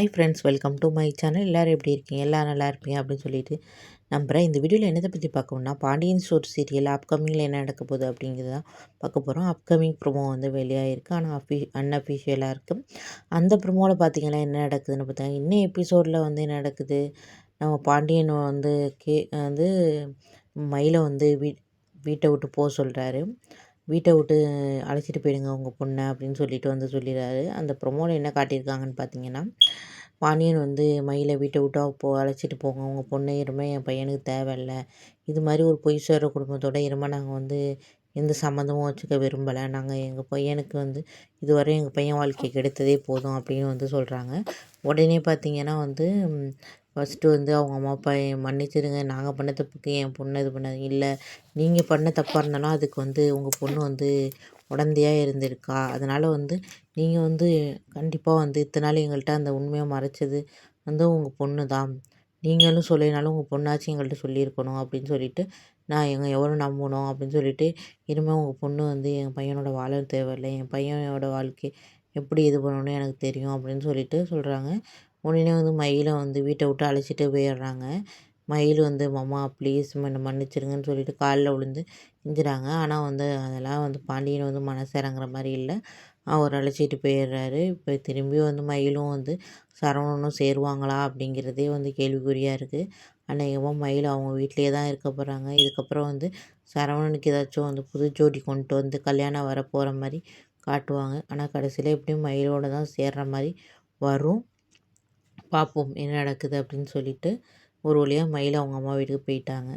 Hi friends, welcome to my channel. எல்லோரும் எப்படி இருக்கீங்க? எல்லோரும் நல்லா இருப்பீங்க அப்படின்னு சொல்லிட்டு நம்புகிறேன். இந்த வீடியோவில் என்னத்தை பற்றி பார்க்கணும்னா, பாண்டியன் ஸ்டோர் சீரியல் அப்கமிங்கில் என்ன நடக்க போகுது அப்படிங்கிறத பார்க்க போகிறோம். அப்கமிங் ப்ரோமோ வந்து வெளியாகிருக்கு, ஆனால் அன்அஃபிஷியலாக இருக்குது. அந்த ப்ரோமோவில் பார்த்தீங்கன்னா என்ன நடக்குதுன்னு பார்த்தீங்கன்னா, இன்னும் எபிசோடில் வந்து என்ன நடக்குது, நம்ம பாண்டியன் வந்து வந்து மயிலை வந்து வீட்டை விட்டு போக சொல்கிறாரு. வீட்டை விட்டு அழைச்சிட்டு போயிடுங்க உங்கள் பொண்ணை அப்படின்னு சொல்லிட்டு வந்து சொல்லிடுறாரு. அந்த ப்ரொமோவில் என்ன காட்டியிருக்காங்கன்னு பார்த்தீங்கன்னா, பாண்டியன் வந்து மயிலை வீட்டை விட்டு அழைச்சிட்டு போங்க, உங்கள் பொண்ணு இருமை என் பையனுக்கு தேவையில்லை, இது மாதிரி ஒரு பொய் சொல்கிற குடும்பத்தோட இருமை நாங்கள் வந்து எந்த சம்மந்தமும் வச்சுக்க விரும்பலை, நாங்கள் எங்கள் பையனுக்கு வந்து இதுவரை எங்கள் பையன் வாழ்க்கை கெடுத்ததே போதும் அப்படின்னு வந்து சொல்கிறாங்க. உடனே பார்த்தீங்கன்னா வந்து ஃபஸ்ட்டு வந்து அவங்க அம்மா அப்பா மன்னிச்சிடுங்க, நாங்கள் பண்ண தப்புக்கு என் பொண்ணு இது பண்ணாது, இல்லை நீங்கள் பண்ண தப்பாக இருந்தாலும் அதுக்கு வந்து உங்கள் பொண்ணு வந்து உடந்தையாக இருந்திருக்கா, அதனால் வந்து நீங்கள் வந்து கண்டிப்பாக வந்து இத்தனை நாள் எங்கள்கிட்ட அந்த உண்மையை மறைச்சது வந்து உங்கள் பொண்ணு தான், நீங்களும் சொல்லினாலும் உங்கள் பொண்ணாச்சும் எங்கள்கிட்ட சொல்லியிருக்கணும் அப்படின்னு சொல்லிட்டு நான் எவ்வளோ நம்பணும் அப்படின்னு சொல்லிட்டு, இனிமேல் உங்கள் பொண்ணு வந்து என் பையனோட வாழ தேவையில்லை, என் பையனோட வாழ்க்கை எப்படி இது பண்ணணும்னு எனக்கு தெரியும் அப்படின்னு சொல்லிட்டு சொல்கிறாங்க. உடனே வந்து மயிலை வந்து வீட்டை விட்டு அழைச்சிட்டு போயிடுறாங்க. மயில் வந்து மாமா ப்ளீஸ் என்னை மன்னிச்சிடுங்கன்னு சொல்லிட்டு காலில் விழுந்து செஞ்சுறாங்க. ஆனால் வந்து அதெல்லாம் வந்து பாண்டியன் வந்து மனசு இறங்குற மாதிரி இல்லை, அவர் அழைச்சிட்டு போயிடுறாரு. இப்போ திரும்பி வந்து மயிலும் வந்து சரவணனும் சேருவாங்களா அப்படிங்கிறதே வந்து கேள்விக்குறியாக இருக்குது. அநேகமாக மயில் அவங்க வீட்டிலேயே தான் இருக்க போகிறாங்க. இதுக்கப்புறம் வந்து சரவணனுக்கு ஏதாச்சும் வந்து புது ஜோடி கொண்டு வந்து கல்யாணம் வர போகிற மாதிரி காட்டுவாங்க. ஆனால் கடைசியில் எப்படியும் மயிலோடு தான் சேர்ற மாதிரி வரும். பார்ப்போம் என்ன நடக்குது அப்படின்னு சொல்லிட்டு ஒரு வழியாக மயில் அவங்க அம்மா வீட்டுக்கு போயிட்டாங்க.